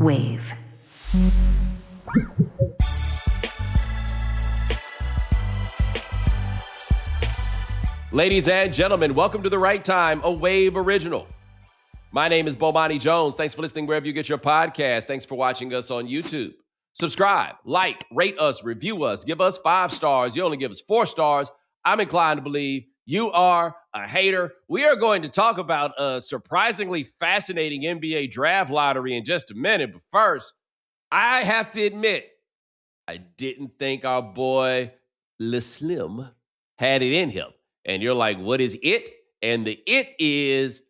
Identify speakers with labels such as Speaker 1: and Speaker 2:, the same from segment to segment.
Speaker 1: Wave.
Speaker 2: Ladies and gentlemen, welcome to The Right Time, a Wave original. My name is Bomani Jones. Thanks for listening wherever you get your podcast. Thanks for watching us on YouTube. Subscribe, like, rate us, review us, give us 5 stars. You only give us 4 stars. I'm inclined to believe you are a hater. We are going to talk about a surprisingly fascinating NBA draft lottery in just a minute. But first, I have to admit, I didn't think our boy Le Slim had it in him. And you're like, what is it? And the it is,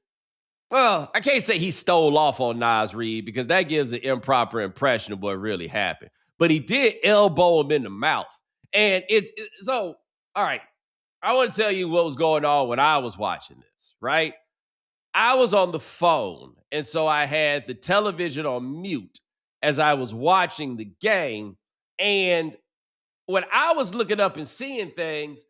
Speaker 2: well, I can't say he stole off on Naz Reid because that gives an improper impression of what really happened. But he did elbow him in the mouth. And so, all right, I want to tell you what was going on when I was watching this, right? I was on the phone, and so I had the television on mute as I was watching the game. And when I was looking up and seeing things,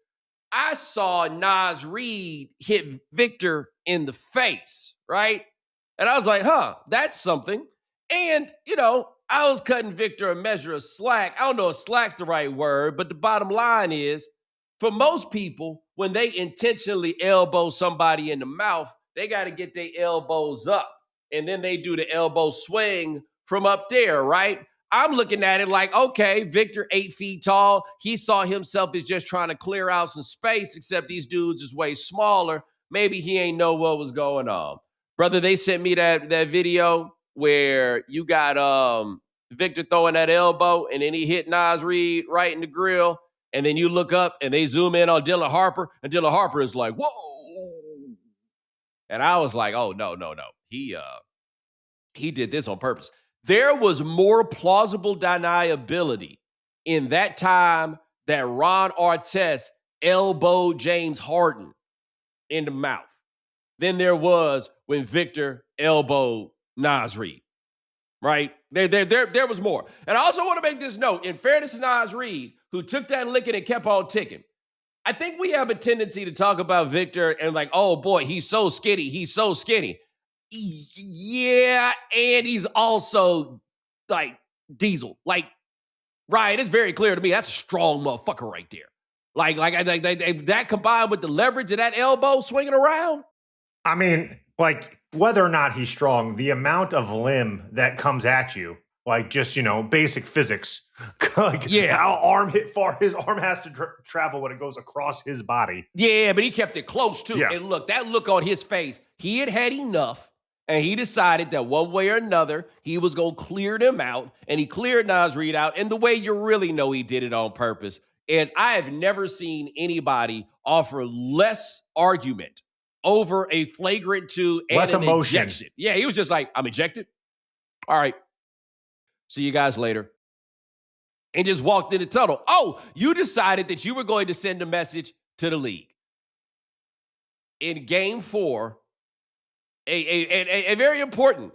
Speaker 2: I saw Naz Reid hit Victor in the face, right? And I was like, that's something. And, I was cutting Victor a measure of slack. I don't know if slack's the right word, but the bottom line is, for most people, when they intentionally elbow somebody in the mouth, they got to get their elbows up. And then they do the elbow swing from up there, right? I'm looking at it like, okay, Victor, 8 feet tall. He saw himself as just trying to clear out some space, except these dudes is way smaller. Maybe he ain't know what was going on. Brother, they sent me that video where you got Victor throwing that elbow, and then he hit Naz Reid right in the grill. And then you look up, and they zoom in on Dylan Harper, and Dylan Harper is like, whoa. And I was like, oh, no. He did this on purpose. There was more plausible deniability in that time that Ron Artest elbowed James Harden in the mouth than there was when Victor elbowed Naz Reid, right? There was more. And I also want to make this note, in fairness to Naz Reid, who took that licking and kept on ticking. I think we have a tendency to talk about Victor and like, oh boy, he's so skinny. Yeah, and he's also like Diesel. Like, right, it's very clear to me that's a strong motherfucker right there. Like that combined with the leverage of that elbow swinging around.
Speaker 3: I mean, like, whether or not he's strong, the amount of limb that comes at you, like just, basic physics, like how arm hit far, his arm has to travel when it goes across his body.
Speaker 2: Yeah, but he kept it close too. Yeah. And look, that look on his face, he had enough. And he decided that one way or another, he was going to clear them out. And he cleared Naz Reid out. And the way you really know he did it on purpose is I have never seen anybody offer less argument over a flagrant 2 and less an emotion. Ejection. Yeah, he was just like, I'm ejected. All right. See you guys later. And just walked in the tunnel. Oh, you decided that you were going to send a message to the league. In game 4, a very important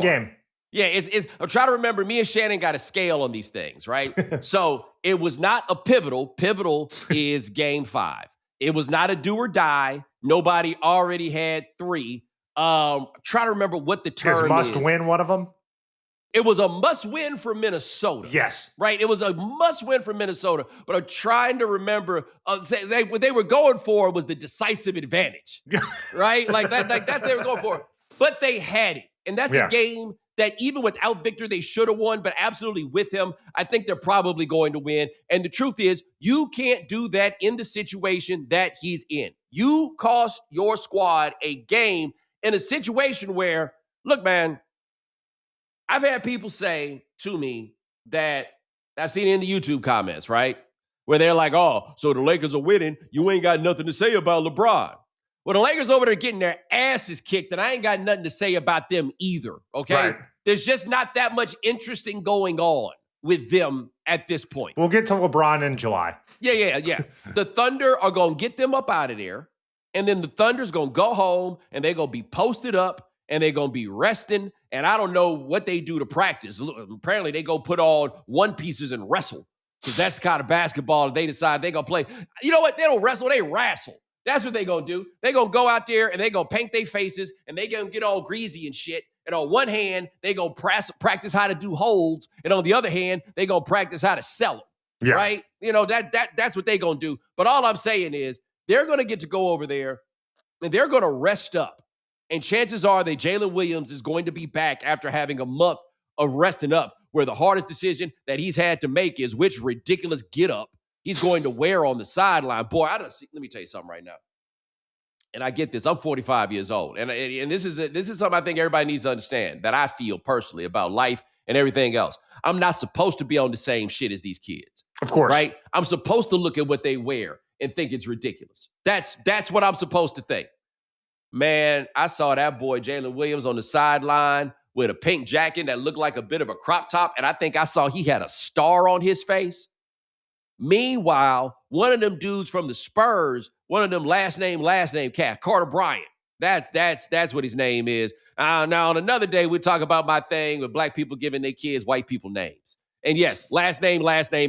Speaker 3: game.
Speaker 2: Yeah, I'm trying to remember, me and Shannon got a scale on these things, right? So it was not a pivotal. Pivotal is game 5. It was not a do or die. Nobody already had 3. Try to remember what the term is.
Speaker 3: Must win one of them?
Speaker 2: It was a must-win for Minnesota.
Speaker 3: Yes.
Speaker 2: Right? It was a must-win for Minnesota. But I'm trying to remember, what they were going for was the decisive advantage. Right? Like that's what they were going for. But they had it. And that's a game that even without Victor, they should have won. But absolutely with him, I think they're probably going to win. And the truth is, you can't do that in the situation that he's in. You cost your squad a game in a situation where, look, man, I've had people say to me that I've seen it in the YouTube comments, right? Where they're like, oh, so the Lakers are winning. You ain't got nothing to say about LeBron. Well, the Lakers over there getting their asses kicked, and I ain't got nothing to say about them either, okay?
Speaker 3: Right.
Speaker 2: There's just not that much interesting going on with them at this point.
Speaker 3: We'll get to LeBron in July.
Speaker 2: Yeah. The Thunder are going to get them up out of there, and then the Thunder's going to go home, and they're going to be posted up, and they're going to be resting, and I don't know what they do to practice. Apparently, they go put on one pieces and wrestle, because that's the kind of basketball that they decide they're going to play. You know what? They don't wrestle. They wrestle. That's what they're going to do. They're going to go out there, and they're going to paint their faces, and they're going to get all greasy and shit, And on one hand, they going to practice how to do holds. And on the other hand, they going to practice how to sell them. Yeah. Right? That's what they going to do. But all I'm saying is they're going to get to go over there and they're going to rest up. And chances are that Jalen Williams is going to be back after having a month of resting up, where the hardest decision that he's had to make is which ridiculous get up he's going to wear on the sideline. Boy, let me tell you something right now. And I get this. I'm 45 years old. And this is something I think everybody needs to understand that I feel personally about life and everything else. I'm not supposed to be on the same shit as these kids.
Speaker 3: Of course.
Speaker 2: Right? I'm supposed to look at what they wear and think it's ridiculous. That's what I'm supposed to think. Man, I saw that boy Jalen Williams on the sideline with a pink jacket that looked like a bit of a crop top, and I think I saw he had a star on his face. Meanwhile, one of them dudes from the Spurs, one of them last name cat, Carter Bryant. That's what his name is. Now, on another day, we talk about my thing with black people giving their kids white people names. And yes, last name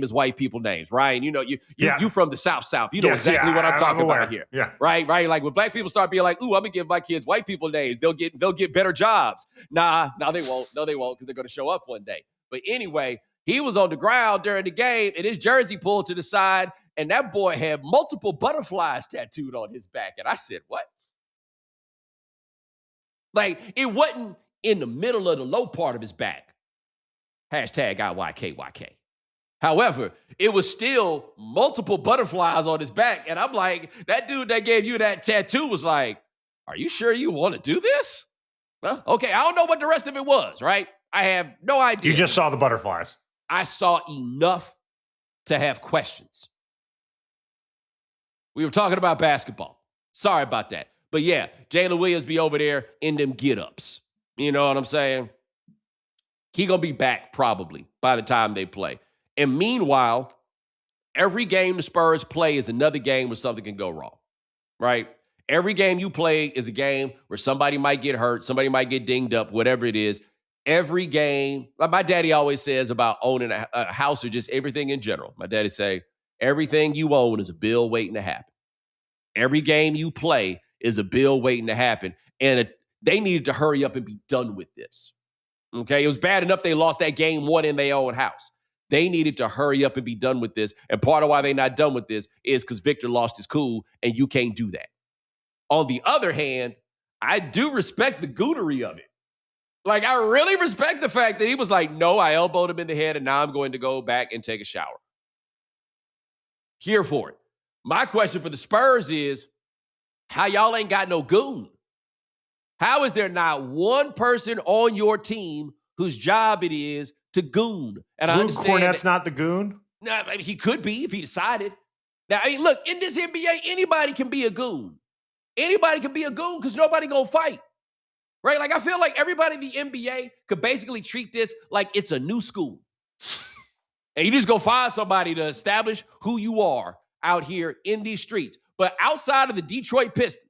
Speaker 2: is white people names, Ryan. You from the South. You know exactly what I'm talking about here.
Speaker 3: Yeah.
Speaker 2: Right. Like when black people start being like, ooh, I'm gonna give my kids white people names, they'll get better jobs. Nah, they won't. No, they won't, because they're gonna show up one day. But anyway, he was on the ground during the game and his jersey pulled to the side, and that boy had multiple butterflies tattooed on his back. And I said, what? Like, it wasn't in the middle of the low part of his back. Hashtag IYKYK. However, it was still multiple butterflies on his back. And I'm like, that dude that gave you that tattoo was like, are you sure you want to do this? Well, okay, I don't know what the rest of it was, right? I have no idea.
Speaker 3: You just saw the butterflies.
Speaker 2: I saw enough to have questions. We were talking about basketball. Sorry about that. But yeah, Jalen Williams be over there in them get-ups. You know what I'm saying? He going to be back probably by the time they play. And meanwhile, every game the Spurs play is another game where something can go wrong, right? Every game you play is a game where somebody might get hurt, somebody might get dinged up, whatever it is. Every game, like my daddy always says about owning a house or just everything in general. My daddy say, everything you own is a bill waiting to happen. Every game you play is a bill waiting to happen. And they needed to hurry up and be done with this. Okay, it was bad enough they lost that game one in their own house. They needed to hurry up and be done with this. And part of why they're not done with this is because Victor lost his cool, and you can't do that. On the other hand, I do respect the goonery of it. Like, I really respect the fact that he was like, no, I elbowed him in the head, and now I'm going to go back and take a shower. Here for it. My question for the Spurs is, how y'all ain't got no goon? How is there not one person on your team whose job it is to goon? And I understand
Speaker 3: Cornette's not the goon?
Speaker 2: No, I mean, he could be if he decided. Now, I mean, look, in this NBA, anybody can be a goon. Anybody can be a goon because nobody gonna fight. Right? Like, I feel like everybody in the NBA could basically treat this like it's a new school. And you just go find somebody to establish who you are out here in these streets. But outside of the Detroit Pistons,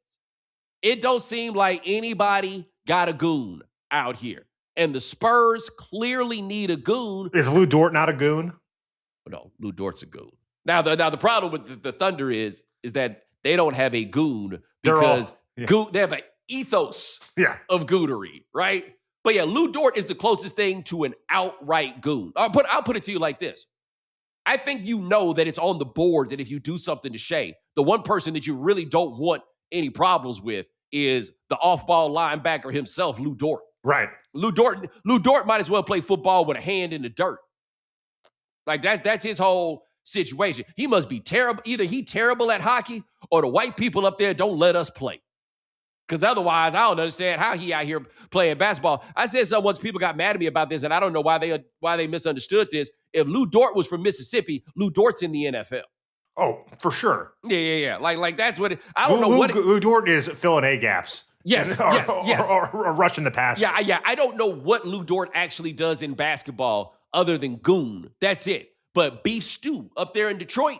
Speaker 2: it don't seem like anybody got a goon out here. And the Spurs clearly need a goon.
Speaker 3: Is Lou Dort not a goon?
Speaker 2: No, Lou Dort's a goon. Now the problem with the Thunder is that they don't have a goon because they have an ethos of goonery, right? But yeah, Lou Dort is the closest thing to an outright goon. I'll put it to you like this. I think you know that it's on the board that if you do something to Shea, the one person that you really don't want any problems with is the off-ball linebacker himself, Lou Dort.
Speaker 3: Right.
Speaker 2: Lou Dort might as well play football with a hand in the dirt. Like, that's his whole situation. He must be terrible. Either he terrible at hockey or the white people up there don't let us play. Because otherwise, I don't understand how he out here playing basketball. I said something once, people got mad at me about this, and I don't know why they misunderstood this. If Lou Dort was from Mississippi, Lou Dort's in the NFL.
Speaker 3: Oh, for sure.
Speaker 2: Yeah. Like that's what I don't know what
Speaker 3: Lou Dort is filling A gaps.
Speaker 2: Yes.
Speaker 3: Or rushing the pass.
Speaker 2: Yeah. I don't know what Lou Dort actually does in basketball other than goon. That's it. But Beef Stew up there in Detroit,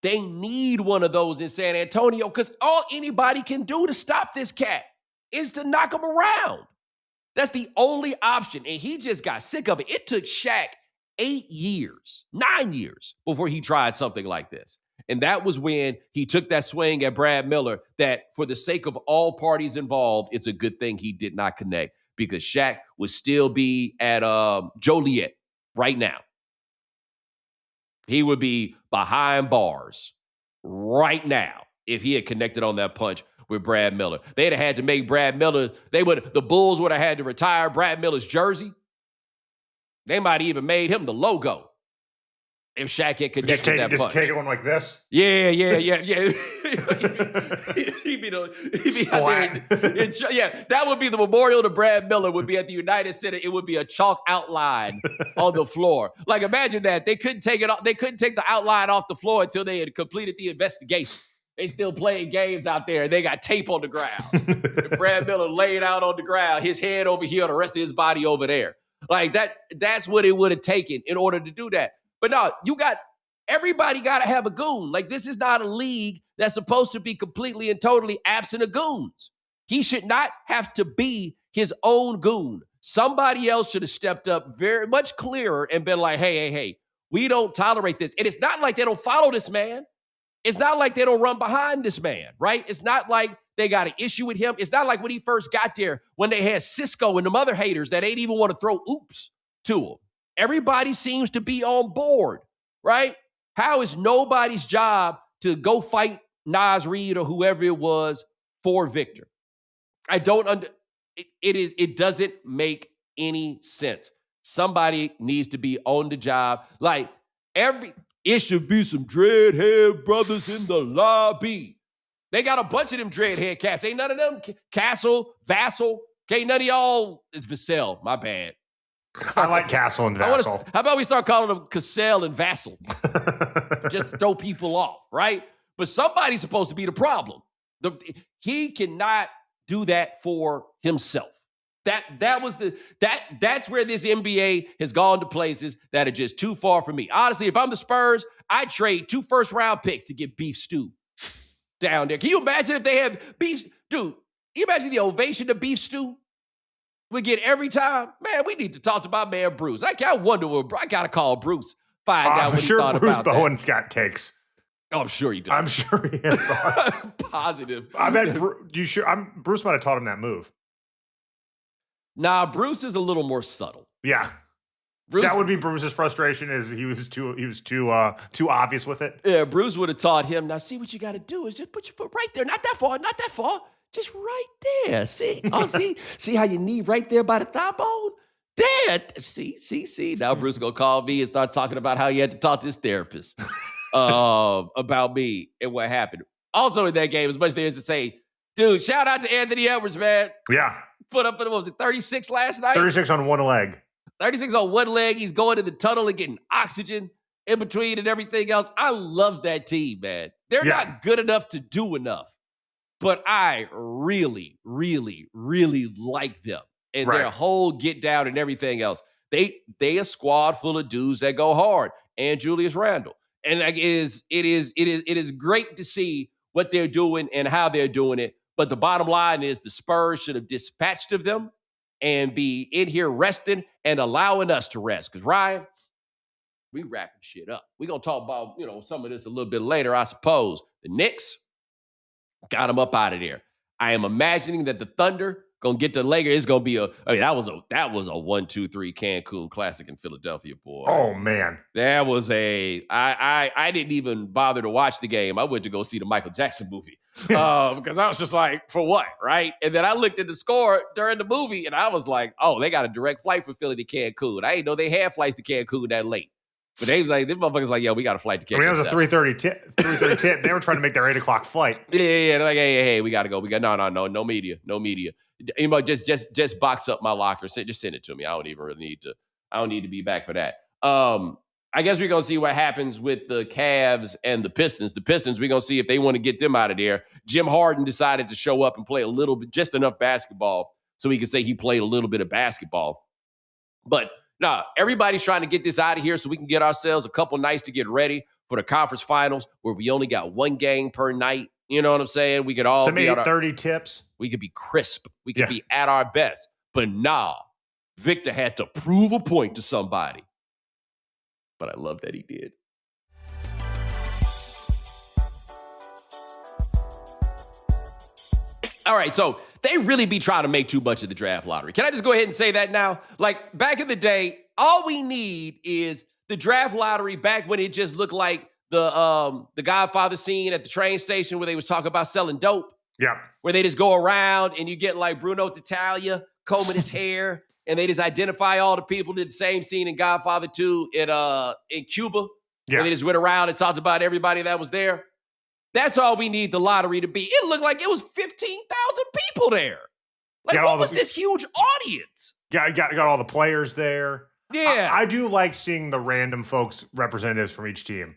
Speaker 2: they need one of those in San Antonio because all anybody can do to stop this cat is to knock him around. That's the only option. And he just got sick of it. It took Shaq 9 years before he tried something like this. And that was when he took that swing at Brad Miller that for the sake of all parties involved, it's a good thing he did not connect. because Shaq would still be at Joliet right now. He would be behind bars right now if he had connected on that punch with Brad Miller. They'd have had to make Brad Miller, the Bulls would have had to retire Brad Miller's jersey. They might have even made him the logo if Shaq had connected that punch.
Speaker 3: Just take one like this?
Speaker 2: Yeah. he'd be out there. That would be the memorial to Brad Miller, would be at the United Center. It would be a chalk outline on the floor. Like, imagine that. They couldn't take it off. They couldn't take the outline off the floor until they had completed the investigation. They still playing games out there. They got tape on the ground. Brad Miller laid out on the ground, his head over here, the rest of his body over there. Like that's what it would have taken in order to do that. But no, everybody got to have a goon. Like, this is not a league that's supposed to be completely and totally absent of goons. He should not have to be his own goon. Somebody else should have stepped up very much clearer and been like, hey, we don't tolerate this. And it's not like they don't follow this man. It's not like they don't run behind this man, right? It's not like they got an issue with him. It's not like when he first got there, when they had Cisco and them other haters that ain't even want to throw oops to him. Everybody seems to be on board, right? How is nobody's job to go fight Naz Reid or whoever it was for Victor? I don't it doesn't make any sense. Somebody needs to be on the job. Like, it should be some dreadhead brothers in the lobby. They got a bunch of them dreadhead cats. Ain't none of them Castle, Vassal. Ain't none of y'all. It's Vassell. My bad.
Speaker 3: I like Castle and Vassal.
Speaker 2: How about we start calling them Cassell and Vassal? Just throw people off, right? But somebody's supposed to be the problem. He cannot do that for himself. That's where this NBA has gone to places that are just too far for me. Honestly, if I'm the Spurs, I'd trade 2 first-round picks to get Beef Stew down there. Can you imagine if they had beef? Dude, you imagine the ovation to Beef Stew we get every time? Man, we need to talk to my man Bruce. I wonder I got to call Bruce, find out what he thought
Speaker 3: Bruce
Speaker 2: about
Speaker 3: Bowen's
Speaker 2: that.
Speaker 3: got takes.
Speaker 2: Oh, I'm sure he does.
Speaker 3: I'm sure he has thoughts.
Speaker 2: Positive.
Speaker 3: I bet Bruce might have taught him that move.
Speaker 2: Nah, Bruce is a little more subtle.
Speaker 3: Yeah. That would be Bruce's frustration, is he was too obvious with it.
Speaker 2: Yeah, Bruce would have taught him, now see what you got to do is just put your foot right there. Not that far. Just right there. See? Oh, see how your knee right there by the thigh bone? There. See. Now Bruce going to call me and start talking about how he had to talk to his therapist about me and what happened. Also in that game, as much as there is to say, dude, shout out to Anthony Edwards, man.
Speaker 3: Yeah.
Speaker 2: Put up, what was it, 36 last night?
Speaker 3: 36 on one leg.
Speaker 2: 36 on one leg. He's going to the tunnel and getting oxygen in between and everything else. I love that team, man. They're not good enough to do enough, but I really, really, really like them and their whole get down and everything else. They a squad full of dudes that go hard, and Julius Randle. And it is great to see what they're doing and how they're doing it. But the bottom line is the Spurs should have dispatched of them and be in here resting and allowing us to rest. Because, Ryan, we wrapping shit up. We're going to talk about, some of this a little bit later, I suppose. The Knicks got them up out of there. I am imagining that the Thunder going to get the Lakers. It's going to be that was a 1-2-3 Cancun Classic in Philadelphia, boy.
Speaker 3: Oh, man.
Speaker 2: That was I didn't even bother to watch the game. I went to go see the Michael Jackson movie because I was just like, for what, right? And then I looked at the score during the movie, and I was like, oh, they got a direct flight from Philly to Cancun. I didn't know they had flights to Cancun that late. But they was like, them motherfuckers like, yo, we got a flight to catch.
Speaker 3: It was a 3:30 tip. They were trying to make their 8 o'clock flight.
Speaker 2: Yeah. They're like, hey, we got to go. We got no media. Just box up my locker. Just send it to me. I don't even really need to. I don't need to be back for that. I guess we're gonna see what happens with the Cavs and the Pistons. The Pistons, we're gonna see if they want to get them out of there. Jim Harden decided to show up and play a little bit, just enough basketball, so he can say he played a little bit of basketball. But no, everybody's trying to get this out of here so we can get ourselves a couple nights to get ready for the conference finals, where we only got one game per night. You know what I'm saying? We could all
Speaker 3: some 8:30 tips.
Speaker 2: We could be crisp. We could be at our best. But nah, Victor had to prove a point to somebody. But I love that he did. All right, so they really be trying to make too much of the draft lottery. Can I just go ahead and say that now? Like, back in the day, all we need is the draft lottery back when it just looked like the Godfather scene at the train station where they was talking about selling dope.
Speaker 3: Yeah.
Speaker 2: Where they just go around and you get like Bruno Tattaglia combing his hair, and they just identify all the people. Did the same scene in Godfather 2 in Cuba, where they just went around and talked about everybody that was there. That's all we need the lottery to be. It looked like it was 15,000 people there. Like, what was this huge audience?
Speaker 3: Got all the players there.
Speaker 2: Yeah.
Speaker 3: I do like seeing the random folks, representatives from each team.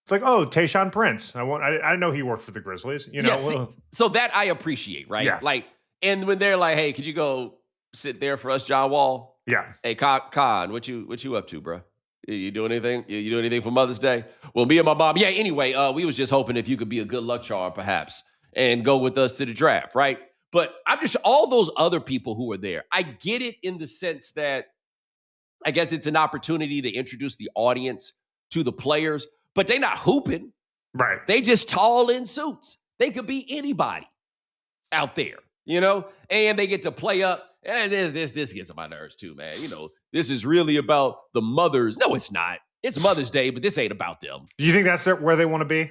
Speaker 3: It's like, oh, Tayshaun Prince. I know he worked for the Grizzlies. You know,
Speaker 2: yeah, so that I appreciate, right?
Speaker 3: Yeah.
Speaker 2: Like, and when they're like, "Hey, could you go sit there for us, John Wall?"
Speaker 3: Yeah.
Speaker 2: Hey, Con, what you up to, bro? You doing anything? You do anything for Mother's Day? Well, me and my mom. Yeah. Anyway, we was just hoping if you could be a good luck charm, perhaps, and go with us to the draft, right? But I'm just all those other people who are there. I get it in the sense that I guess it's an opportunity to introduce the audience to the players. But they not hooping.
Speaker 3: Right.
Speaker 2: They just tall in suits. They could be anybody out there, you know? And they get to play up. And this gets on my nerves too, man. You know, this is really about the mothers. No, it's not. It's Mother's Day, but this ain't about them.
Speaker 3: Do you think that's where they want to be?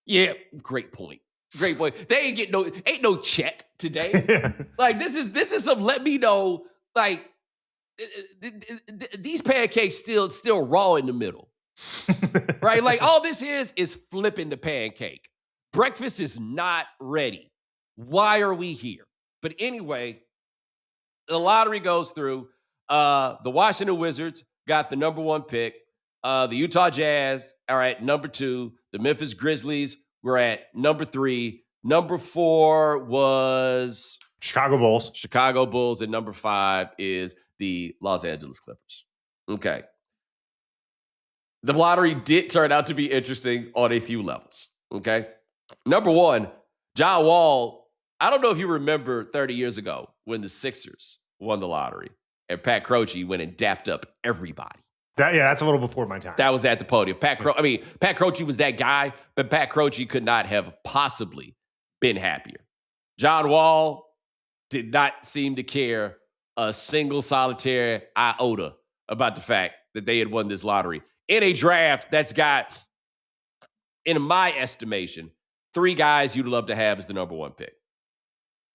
Speaker 2: Yeah, great point. Great point. They ain't no check today. Like, this is some let me know, like, these pancakes still raw in the middle. Right? Like, all this is flipping the pancake. Breakfast is not ready. Why are we here? But anyway, the lottery goes through. The Washington Wizards got the number 1 pick. The Utah Jazz are at number 2. The Memphis Grizzlies were at number 3. Number 4 was
Speaker 3: Chicago Bulls.
Speaker 2: And number 5 is the Los Angeles Clippers. Okay. The lottery did turn out to be interesting on a few levels, okay? Number 1, John Wall, I don't know if you remember 30 years ago when the Sixers won the lottery and Pat Croce went and dapped up everybody.
Speaker 3: That's a little before my time.
Speaker 2: That was at the podium. Pat Croce was that guy, but Pat Croce could not have possibly been happier. John Wall did not seem to care a single solitary iota about the fact that they had won this lottery. In a draft that's got, in my estimation, 3 guys you'd love to have as the number 1 pick.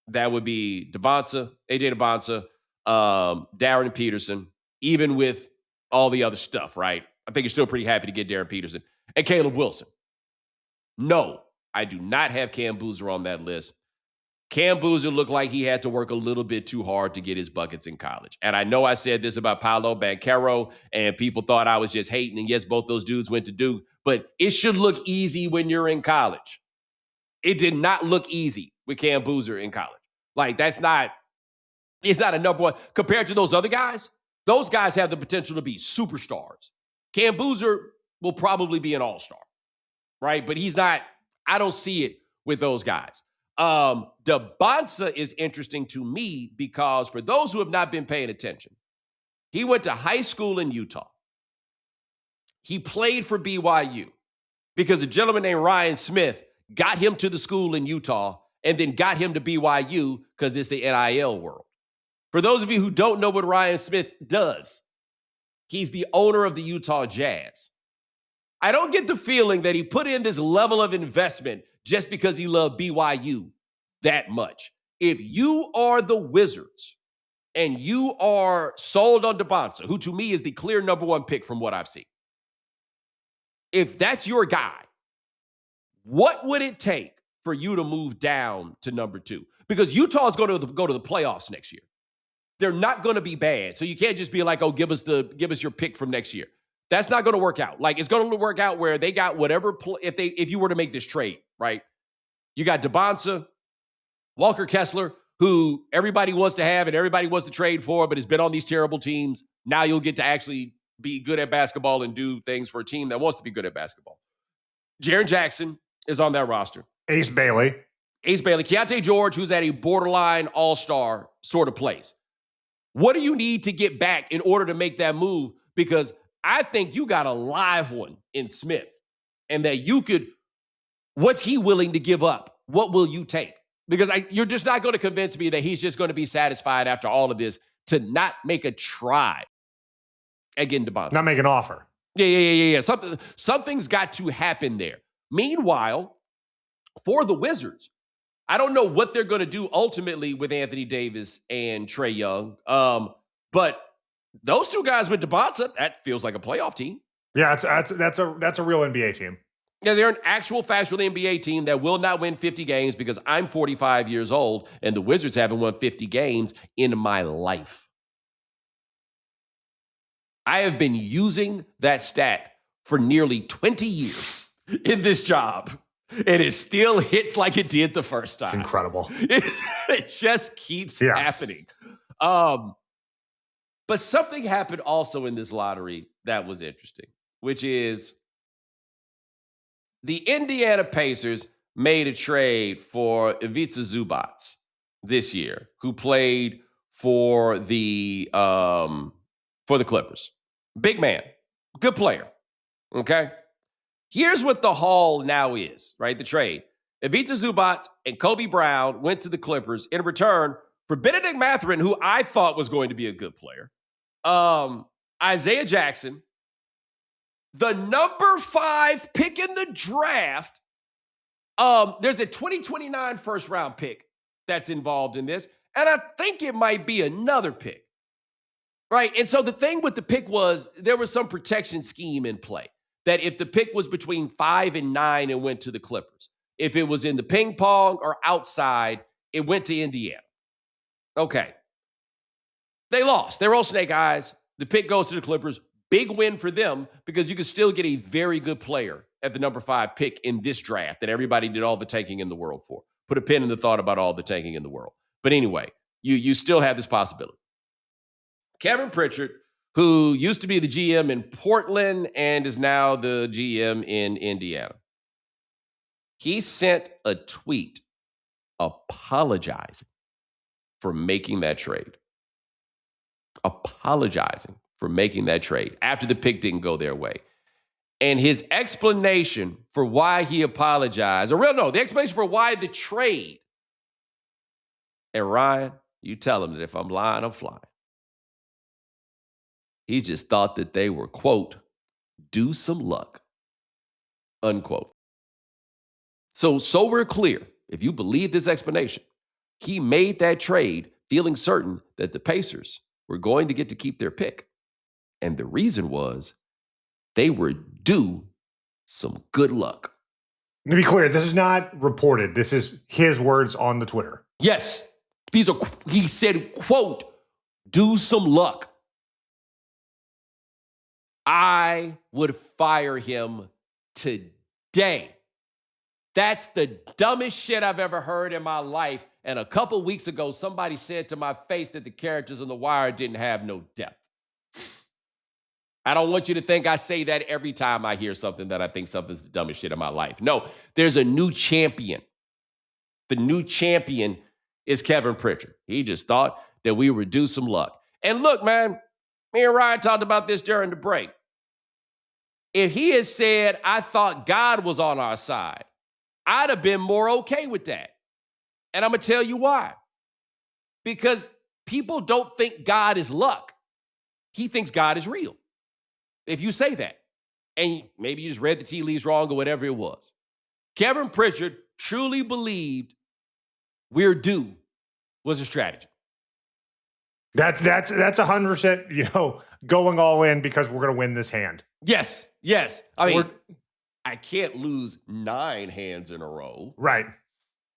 Speaker 2: That would be Dybantsa, AJ Dybantsa, Darren Peterson, even with all the other stuff, right? I think you're still pretty happy to get Darren Peterson. And Caleb Wilson. No, I do not have Cam Boozer on that list. Cam Boozer looked like he had to work a little bit too hard to get his buckets in college. And I know I said this about Paolo Banchero, and people thought I was just hating. And yes, both those dudes went to Duke, but it should look easy when you're in college. It did not look easy with Cam Boozer in college. Like, it's not a number 1. Compared to those other guys, those guys have the potential to be superstars. Cam Boozer will probably be an all-star, right? But he's not, I don't see it with those guys. Dybantsa is interesting to me because for those who have not been paying attention, he went to high school in Utah. He played for BYU because a gentleman named Ryan Smith got him to the school in Utah and then got him to BYU because it's the NIL world. For those of you who don't know what Ryan Smith does, he's the owner of the Utah Jazz. I don't get the feeling that he put in this level of investment just because he loved BYU that much. If you are the Wizards and you are sold on Dybantsa, who to me is the clear number 1 pick from what I've seen, if that's your guy, what would it take for you to move down to number 2? Because Utah is going to go to the playoffs next year. They're not going to be bad. So you can't just be like, oh, give us your pick from next year. That's not going to work out. Like, it's going to work out where they got whatever, if you were to make this trade, right? You got Dybantsa, Walker Kessler, who everybody wants to have and everybody wants to trade for, but has been on these terrible teams. Now you'll get to actually be good at basketball and do things for a team that wants to be good at basketball. Jaren Jackson is on that roster.
Speaker 3: Ace Bailey.
Speaker 2: Keontae George, who's at a borderline all-star sort of place. What do you need to get back in order to make that move? Because I think you got a live one in Smith, and that you could, what's he willing to give up? What will you take? Because you're just not going to convince me that he's just going to be satisfied after all of this to not make a try at getting Dybantsa.
Speaker 3: Not make an offer.
Speaker 2: Yeah. Something's got to happen there. Meanwhile, for the Wizards, I don't know what they're going to do ultimately with Anthony Davis and Trae Young. But those two guys with Dybantsa, that feels like a playoff team.
Speaker 3: Yeah, that's a real NBA team.
Speaker 2: Yeah, they're an actual factual NBA team that will not win 50 games because I'm 45 years old and the Wizards haven't won 50 games in my life. I have been using that stat for nearly 20 years in this job, and it still hits like it did the first time.
Speaker 3: It's incredible.
Speaker 2: It just keeps happening. But something happened also in this lottery that was interesting, which is the Indiana Pacers made a trade for Ivica Zubac this year, who played for the Clippers. Big man, good player. Okay. Here's what the haul now is, right? The trade. Ivica Zubac and Kobe Brown went to the Clippers in return for Benedict Mathurin, who I thought was going to be a good player. Isaiah Jackson, the number 5 pick in the draft. There's a 2029 first round pick that's involved in this. And I think it might be another pick. Right. And so the thing with the pick was there was some protection scheme in play that if the pick was between 5 and 9 and went to the Clippers, if it was in the ping pong or outside, it went to Indiana. Okay. They lost. They rolled snake eyes. The pick goes to the Clippers. Big win for them because you can still get a very good player at the number 5 pick in this draft that everybody did all the tanking in the world for. Put a pin in the thought about all the tanking in the world. But anyway, you still have this possibility. Kevin Pritchard, who used to be the GM in Portland and is now the GM in Indiana, he sent a tweet apologizing for making that trade. Apologizing for making that trade after the pick didn't go their way. And his explanation for why he apologized, the explanation for why the trade. And Ryan, you tell him that if I'm lying, I'm flying. He just thought that they were, quote, do some luck, unquote. So we're clear. If you believe this explanation, he made that trade feeling certain that the Pacers were going to get to keep their pick. And the reason was they were due some good luck.
Speaker 3: To be clear, this is not reported. This is his words on the Twitter.
Speaker 2: Yes. He said, quote, do some luck. I would fire him today. That's the dumbest shit I've ever heard in my life. And a couple weeks ago, somebody said to my face that the characters on The Wire didn't have no depth. I don't want you to think I say that every time I hear something that I think something's the dumbest shit in my life. No, there's a new champion. The new champion is Kevin Pritchard. He just thought that we were due some luck. And look, man, me and Ryan talked about this during the break. If he had said, I thought God was on our side, I'd have been more okay with that. And I'm going to tell you why. Because people don't think God is luck. He thinks God is real. If you say that, and maybe you just read the tea leaves wrong or whatever it was. Kevin Pritchard truly believed we're due was a strategy.
Speaker 3: That's 100%, going all in because we're going to win this hand.
Speaker 2: Yes. I mean, I can't lose 9 hands in a row.
Speaker 3: Right.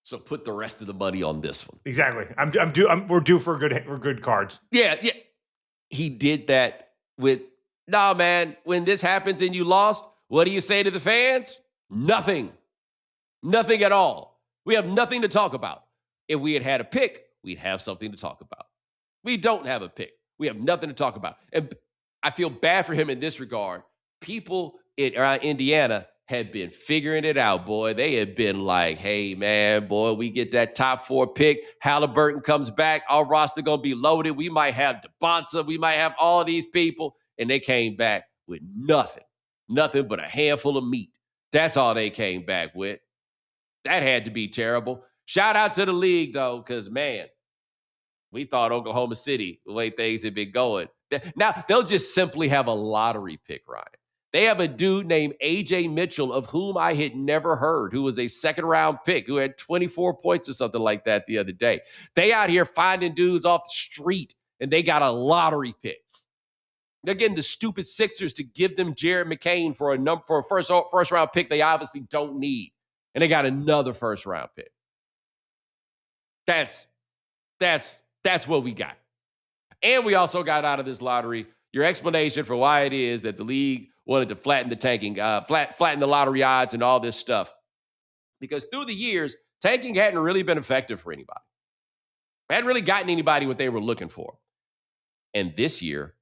Speaker 2: So put the rest of the money on this one.
Speaker 3: Exactly. We're due for good cards.
Speaker 2: Yeah. He did that with, nah, man, when this happens and you lost, what do you say to the fans? Nothing. Nothing at all. We have nothing to talk about. If we had a pick, we'd have something to talk about. We don't have a pick. We have nothing to talk about. And I feel bad for him in this regard. People around Indiana had been figuring it out, boy. They had been like, hey, man, boy, we get that top 4 pick. Halliburton comes back. Our roster going to be loaded. We might have Dybantsa. We might have all these people. And they came back with nothing but a handful of meat. That's all they came back with. That had to be terrible. Shout out to the league, though, because, man, we thought Oklahoma City, the way things had been going. Now, they'll just simply have a lottery pick, Ryan. They have a dude named AJ Mitchell, of whom I had never heard, who was a second-round pick, who had 24 points or something like that the other day. They out here finding dudes off the street, and they got a lottery pick. They're getting the stupid Sixers to give them Jared McCain for a first-round pick they obviously don't need. And they got another first-round pick. That's what we got. And we also got out of this lottery your explanation for why it is that the league wanted to flatten the tanking, flatten the lottery odds and all this stuff. Because through the years, tanking hadn't really been effective for anybody. Hadn't really gotten anybody what they were looking for. And this year,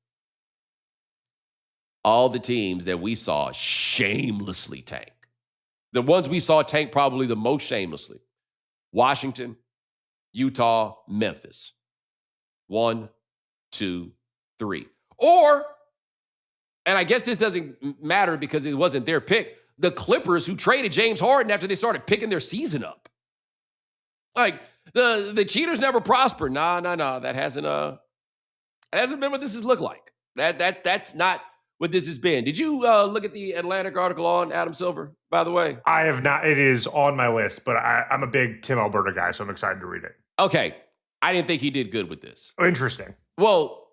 Speaker 2: all the teams that we saw shamelessly tank. The ones we saw tank probably the most shamelessly. Washington, Utah, Memphis. 1, 2, 3. Or, and I guess this doesn't matter because it wasn't their pick, the Clippers who traded James Harden after they started picking their season up. Like, the cheaters never prospered. No. That hasn't been what this has looked like. That's not what this has been. Did you look at the Atlantic article on Adam Silver, by the way?
Speaker 3: I have not. It is on my list, but I'm a big Tim Alberta guy, so I'm excited to read it.
Speaker 2: Okay. I didn't think he did good with this.
Speaker 3: Oh, interesting.
Speaker 2: Well,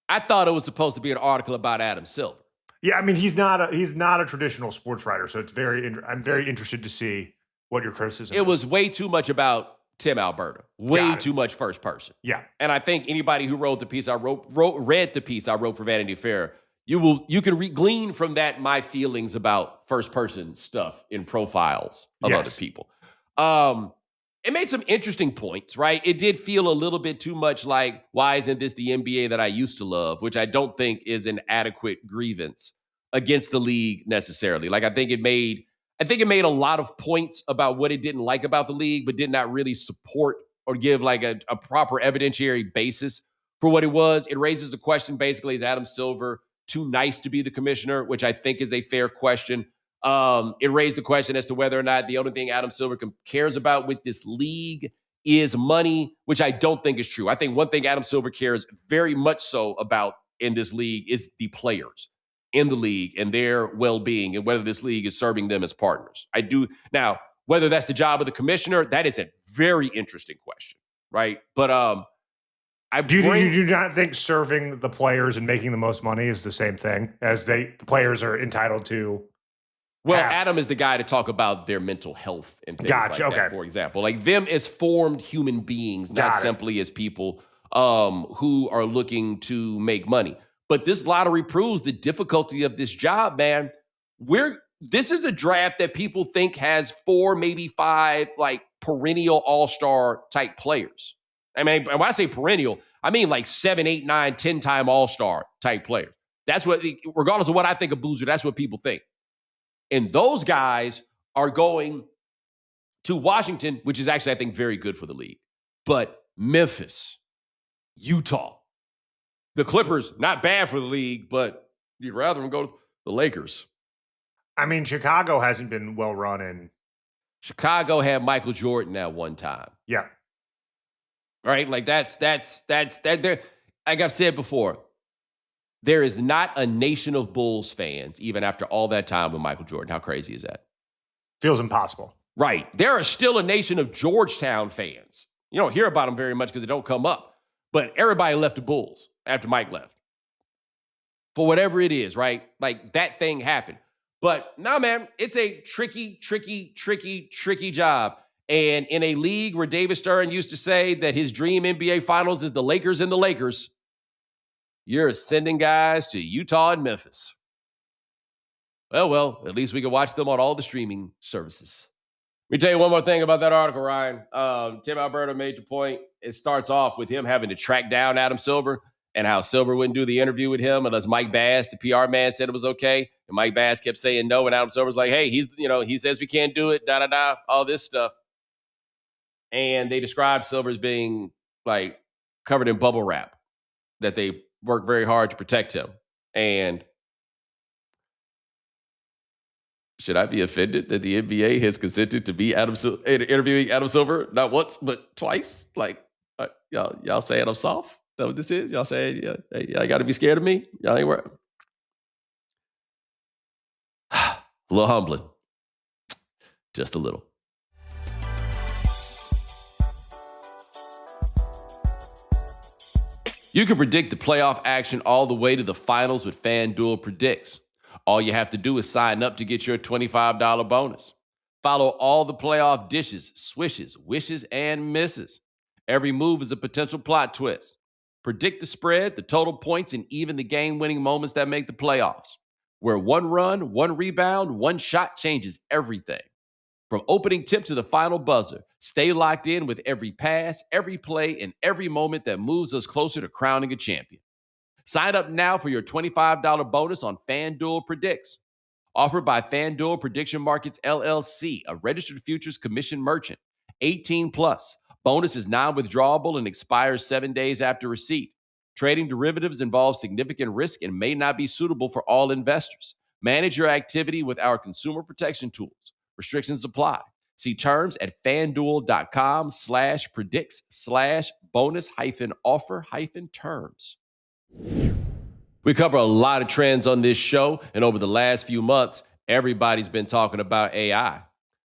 Speaker 2: I thought it was supposed to be an article about Adam Silver.
Speaker 3: Yeah, I mean, he's not a traditional sports writer, so I'm very interested to see what your criticism is.
Speaker 2: It was way too much about Tim Alberta. Way too much first person.
Speaker 3: Yeah.
Speaker 2: And I think anybody who wrote the piece read the piece I wrote for Vanity Fair, you can glean from that my feelings about first person stuff in profiles of other people. It made some interesting points, right? It did feel a little bit too much like, why isn't this the NBA that I used to love? Which I don't think is an adequate grievance against the league necessarily. Like, I think it made a lot of points about what it didn't like about the league, but did not really support or give like a proper evidentiary basis for what it was. It raises a question, basically, is Adam Silver too nice to be the commissioner, which I think is a fair question. It raised the question as to whether or not the only thing Adam Silver cares about with this league is money, which I don't think is true. I think one thing Adam Silver cares very much so about in this league is the players in the league and their well-being and whether this league is serving them as partners. I do. Now, whether that's the job of the commissioner, that is a very interesting question, right? But you do not think serving the players and making the most money is the same thing as the players are entitled to? Well, Adam is the guy to talk about their mental health and things like that, for example. Like them as formed human beings, not simply as people who are looking to make money. But this lottery proves the difficulty of this job, man. This is a draft that people think has 4, maybe 5, like perennial all-star type players. I mean, when I say perennial, I mean like 7, 8, 9, 10-time all-star type players. That's what, regardless of what I think of Boozer, that's what people think. And those guys are going to Washington, which is actually, I think, very good for the league. But Memphis, Utah, the Clippers, not bad for the league, but you'd rather them go to the Lakers. I mean, Chicago hasn't been well run in. Chicago had Michael Jordan at one time. Yeah. Right? Like that's there. Like I've said before, there is not a nation of Bulls fans, even after all that time with Michael Jordan. How crazy is that? Feels impossible. Right. There are still a nation of Georgetown fans. You don't hear about them very much because they don't come up. But everybody left the Bulls after Mike left. For whatever it is, right? Like that thing happened. But no, man, it's a tricky job. And in a league where David Stern used to say that his dream NBA Finals is the Lakers and the Lakers, you're sending guys to Utah and Memphis. Well, at least we can watch them on all the streaming services. Let me tell you one more thing about that article, Ryan. Tim Alberta made the point. It starts off with him having to track down Adam Silver and how Silver wouldn't do the interview with him unless Mike Bass, the PR man, said it was okay. And Mike Bass kept saying no, and Adam Silver's like, hey, he says we can't do it, all this stuff. And they described Silver as being like covered in bubble wrap, that they worked very hard to protect him. And Should I be offended that the NBA has consented to be interviewing Adam Silver not once but twice? Like, y'all saying I'm soft? Is that what this is? Y'all saying y'all got to be scared of me? Y'all ain't worried. A little humbling, just a little. You can predict the playoff action all the way to the finals with FanDuel Predicts. All you have to do is sign up to get your $25 bonus. Follow all the playoff dishes, swishes, wishes, and misses. Every move is a potential plot twist. Predict the spread, the total points, and even the game-winning moments that make the playoffs. Where one run, one rebound, one shot changes everything. From opening tip to the final buzzer, stay locked in with every pass, every play, and every moment that moves us closer to crowning a champion. Sign up now for your $25 bonus on FanDuel Predicts. Offered by FanDuel Prediction Markets, LLC, a registered futures commission merchant. 18 plus. Bonus is non-withdrawable and expires 7 days after receipt. Trading derivatives involves significant risk and may not be suitable for all investors. Manage your activity with our consumer protection tools. Restrictions apply. See terms at fanduel.com/predicts/bonus-offer-terms. We cover a lot of trends on this show, and over the last few months, everybody's been talking about AI.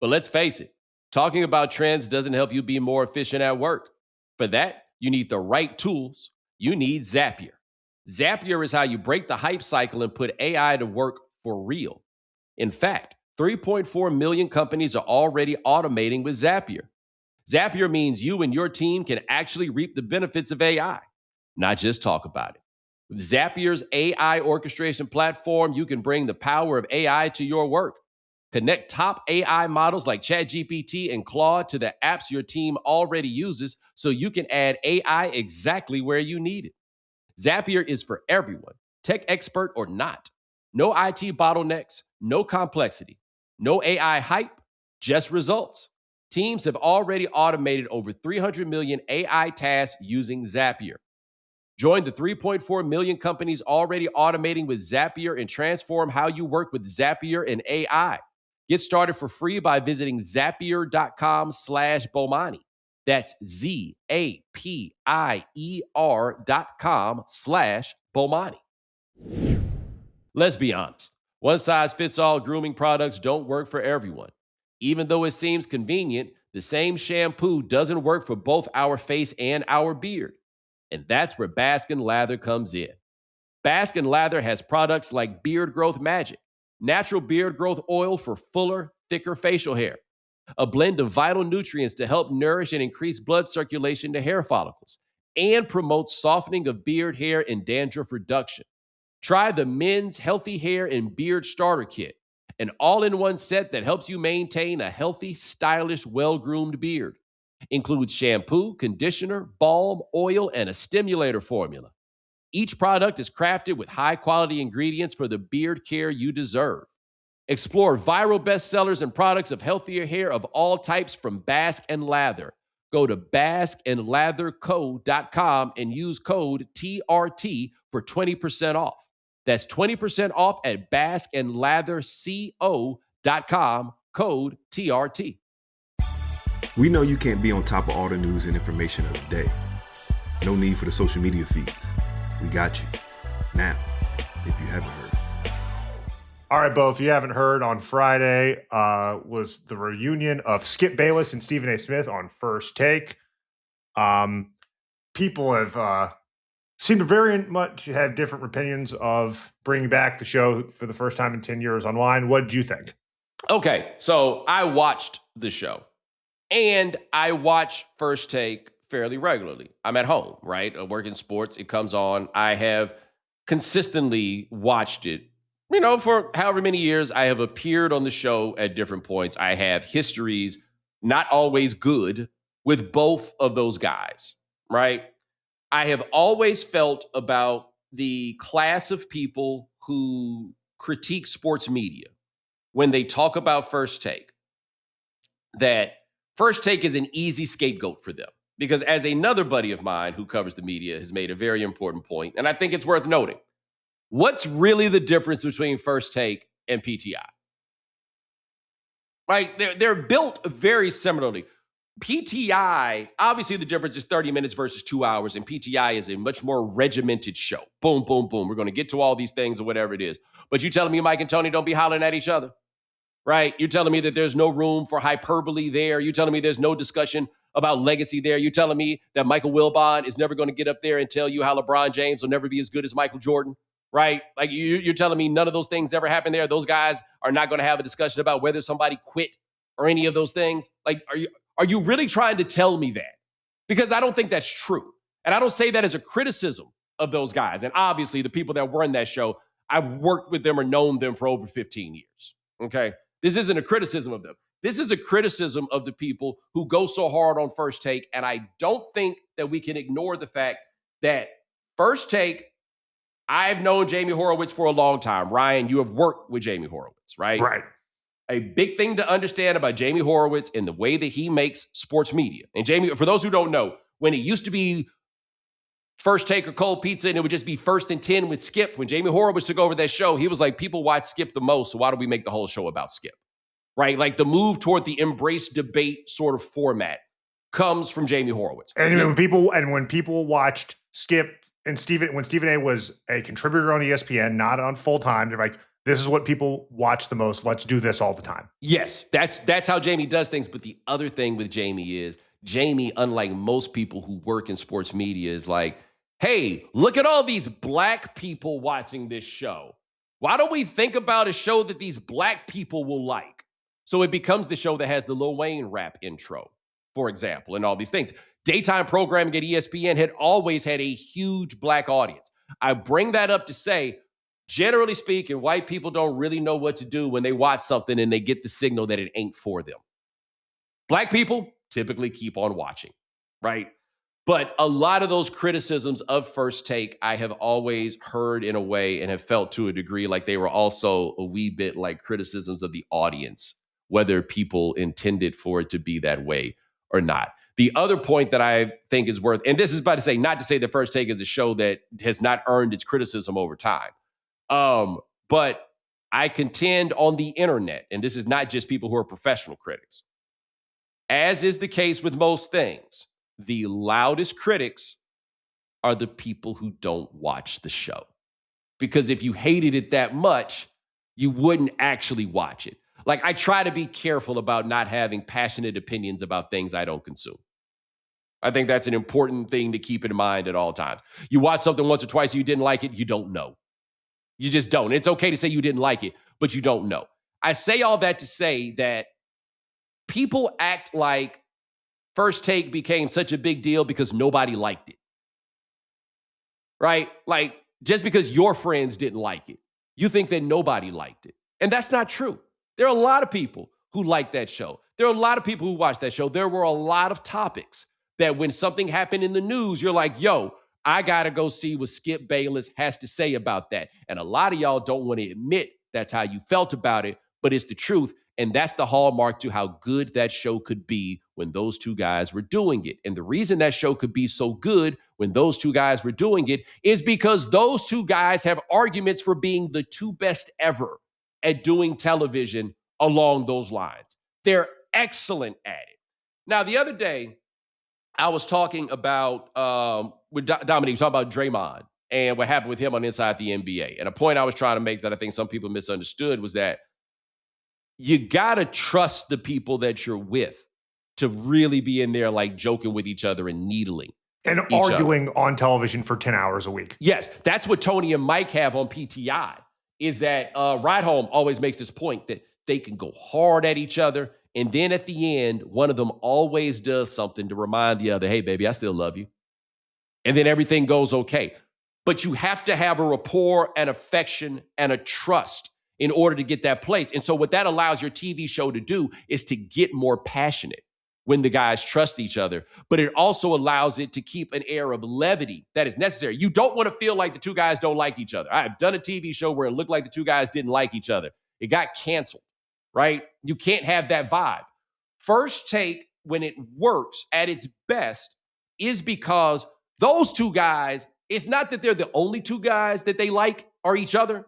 Speaker 2: But let's face it, talking about trends doesn't help you be more efficient at work. For that, you need the right tools. You need Zapier. Zapier is how you break the hype cycle and put AI to work for real. In fact, 3.4 million companies are already automating with Zapier. Zapier means you and your team can actually reap the benefits of AI, not just talk about it. With Zapier's AI orchestration platform, you can bring the power of AI to your work. Connect top AI models like ChatGPT and Claude to the apps your team already uses so you can add AI exactly where you need it. Zapier is for everyone, tech expert or not. No IT bottlenecks, no complexity, no AI hype, just results. Teams have already automated over 300 million AI tasks using Zapier. Join the 3.4 million companies already automating with Zapier and transform how you work with Zapier and AI. Get started for free by visiting Zapier.com/Bomani. That's ZAPIER.com/Bomani. Let's be honest. One-size-fits-all grooming products don't work for everyone. Even though it seems convenient, the same shampoo doesn't work for both our face and our beard. And that's where Baskin Lather comes in. Baskin Lather has products like Beard Growth Magic, natural beard growth oil for fuller, thicker facial hair, a blend of vital nutrients to help nourish and increase blood circulation to hair follicles, and promotes softening of beard hair and dandruff reduction. Try the Men's Healthy Hair and Beard Starter Kit, an all-in-one set that helps you maintain a healthy, stylish, well-groomed beard. Includes shampoo, conditioner, balm, oil, and a stimulator formula. Each product is crafted with high-quality ingredients for the beard care you deserve. Explore viral bestsellers and products of healthier hair of all types from Bask and Lather. Go to baskandlatherco.com and use code TRT for 20% off. That's 20% off at baskandlatherco.com, code TRT.
Speaker 1: We know you can't be on top of all the news and information of the day. No need for the social media feeds. We got you. Now, if you haven't heard.
Speaker 3: All right, Bo, if you haven't heard, on Friday was the reunion of Skip Bayless and Stephen A. Smith on First Take. People have seemed to very much have different opinions of bringing back the show for the first time in 10 years online. What did you think?
Speaker 2: Okay, so I watched the show. And I watch First Take fairly regularly. I'm at home, right? I work in sports. It comes on. I have consistently watched it, for however many years. I have appeared on the show at different points. I have histories, not always good, with both of those guys, right? I have always felt about the class of people who critique sports media when they talk about First Take, that First Take is an easy scapegoat for them. Because as another buddy of mine who covers the media has made a very important point, and I think it's worth noting, what's really the difference between First Take and PTI? Right? They're built very similarly. PTI, obviously the difference is 30 minutes versus 2 hours, and PTI is a much more regimented show. Boom, boom, boom. We're going to get to all these things or whatever it is. But you telling me Mike and Tony don't be hollering at each other? Right? You're telling me that there's no room for hyperbole there. You're telling me there's no discussion about legacy there. You're telling me that Michael Wilbon is never going to get up there and tell you how LeBron James will never be as good as Michael Jordan, right? Like you're telling me none of those things ever happened there. Those guys are not going to have a discussion about whether somebody quit or any of those things. Like, are you really trying to tell me that? Because I don't think that's true. And I don't say that as a criticism of those guys. And obviously the people that were in that show, I've worked with them or known them for over 15 years, okay? This isn't a criticism of them. This is a criticism of the people who go so hard on First Take, and I don't think that we can ignore the fact that First Take, I've known Jamie Horowitz for a long time. Ryan, you have worked with Jamie Horowitz, right?
Speaker 3: Right.
Speaker 2: A big thing to understand about Jamie Horowitz and the way that he makes sports media. And Jamie, for those who don't know, when it used to be First Take or Cold Pizza and it would just be First and 10 with Skip, when Jamie Horowitz took over that show, he was like, people watch Skip the most, so why don't we make the whole show about Skip? Right? Like the move toward the embrace debate sort of format comes from Jamie Horowitz.
Speaker 3: And when people watched Skip and when Stephen A was a contributor on ESPN, not on full time, they're like, this is what people watch the most. Let's do this all the time.
Speaker 2: Yes, that's how Jamie does things. But the other thing with Jamie is Jamie, unlike most people who work in sports media, is like, hey, look at all these black people watching this show. Why don't we think about a show that these black people will like? So it becomes the show that has the Lil Wayne rap intro, for example, and all these things. Daytime programming at ESPN had always had a huge black audience. I bring that up to say, generally speaking, white people don't really know what to do when they watch something and they get the signal that it ain't for them. Black people typically keep on watching, right? But a lot of those criticisms of First Take, I have always heard in a way and have felt to a degree like they were also a wee bit like criticisms of the audience, whether people intended for it to be that way or not. The other point that I think is worth, and this is about to say, not to say that First Take is a show that has not earned its criticism over time. But I contend on the internet, and this is not just people who are professional critics, as is the case with most things, the loudest critics are the people who don't watch the show. Because if you hated it that much, you wouldn't actually watch it. Like, I try to be careful about not having passionate opinions about things I don't consume. I think that's an important thing to keep in mind at all times. You watch something once or twice and you didn't like it, you don't know. You just don't. It's okay to say you didn't like it, but you don't know. I say all that to say that people act like First Take became such a big deal because nobody liked it. Right? Like, just because your friends didn't like it, you think that nobody liked it. And that's not true. There are a lot of people who like that show. There are a lot of people who watch that show. There were a lot of topics that when something happened in the news, you're like, yo, I got to go see what Skip Bayless has to say about that. And a lot of y'all don't want to admit that's how you felt about it, but it's the truth. And that's the hallmark to how good that show could be when those two guys were doing it. And the reason that show could be so good when those two guys were doing it is because those two guys have arguments for being the two best ever at doing television along those lines. They're excellent at it. Now, the other day, I was talking about, with Dominique, talking about Draymond and what happened with him on Inside the NBA. And a point I was trying to make that I think some people misunderstood was that you got to trust the people that you're with to really be in there like joking with each other and needling.
Speaker 3: And arguing on television for 10 hours a week.
Speaker 2: Yes, that's what Tony and Mike have on PTI, is that Ride Home always makes this point that they can go hard at each other. And then at the end, one of them always does something to remind the other, hey, baby, I still love you. And then everything goes okay. But you have to have a rapport and affection and a trust in order to get that place. And so what that allows your TV show to do is to get more passionate when the guys trust each other. But it also allows it to keep an air of levity that is necessary. You don't want to feel like the two guys don't like each other. I've done a TV show where it looked like the two guys didn't like each other. It got canceled, right? You can't have that vibe. First Take, when it works at its best, is because those two guys, it's not that they're the only two guys that they like or each other,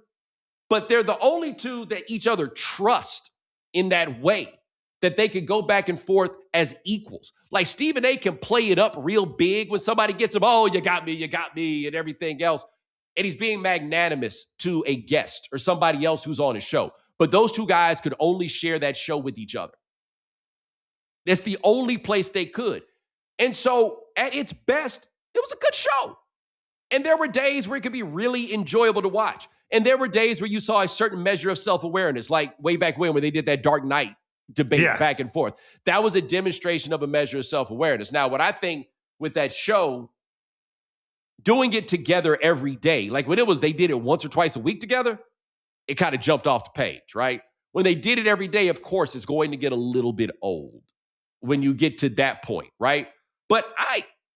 Speaker 2: but they're the only two that each other trust in that way. that they could go back and forth as equals. Like Stephen A can play it up real big when somebody gets him, oh, you got me, and everything else. And he's being magnanimous to a guest or somebody else who's on his show. But those two guys could only share that show with each other. That's the only place they could. And so at its best, it was a good show. And there were days where it could be really enjoyable to watch. And there were days where you saw a certain measure of self-awareness, like way back when they did that Dark Knight debate back and forth. That was a demonstration of a measure of self-awareness. Now, what I think with that show, doing it together every day, like when they did it once or twice a week together, it kind of jumped off the page, right? When they did it every day, of course, it's going to get a little bit old when you get to that point, right? But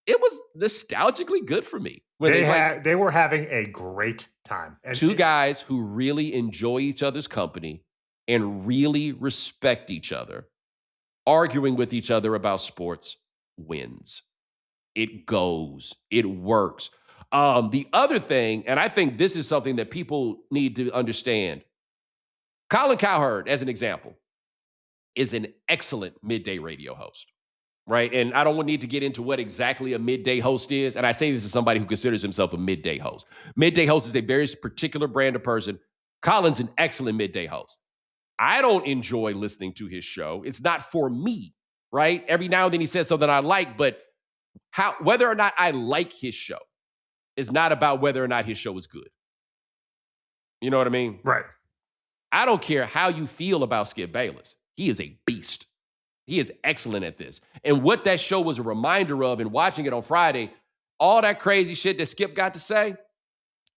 Speaker 2: it was nostalgically good for me.
Speaker 3: They were having a great time. And
Speaker 2: two guys who really enjoy each other's company and really respect each other, arguing with each other about sports wins. It goes. It works. The other thing, and I think this is something that people need to understand, Colin Cowherd, as an example, is an excellent midday radio host, right? And I don't need to get into what exactly a midday host is. And I say this as somebody who considers himself a midday host. Midday host is a very particular brand of person. Colin's an excellent midday host. I don't enjoy listening to his show. It's not for me, right? Every now and then he says something I like, but whether or not I like his show is not about whether or not his show is good. You know what I mean?
Speaker 3: Right.
Speaker 2: I don't care how you feel about Skip Bayless. He is a beast. He is excellent at this. And what that show was a reminder of, and watching it on Friday, all that crazy shit that Skip got to say,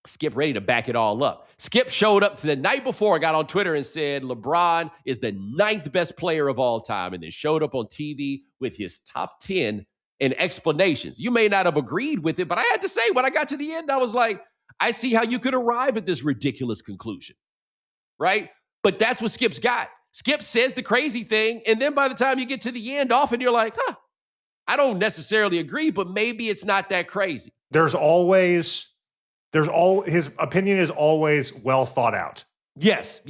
Speaker 2: Skip ready to back it all up. Skip showed up to the night before, got on Twitter and said LeBron is the 9th best player of all time, and then showed up on TV with his top 10 and explanations. You may not have agreed with it, but I had to say, when I got to the end, I was like, I see how you could arrive at this ridiculous conclusion, right? But that's what Skip's got. Skip says the crazy thing, and then by the time you get to the end, often you're like, I don't necessarily agree, but maybe it's not that crazy.
Speaker 3: His opinion is always well thought out.
Speaker 2: Yes.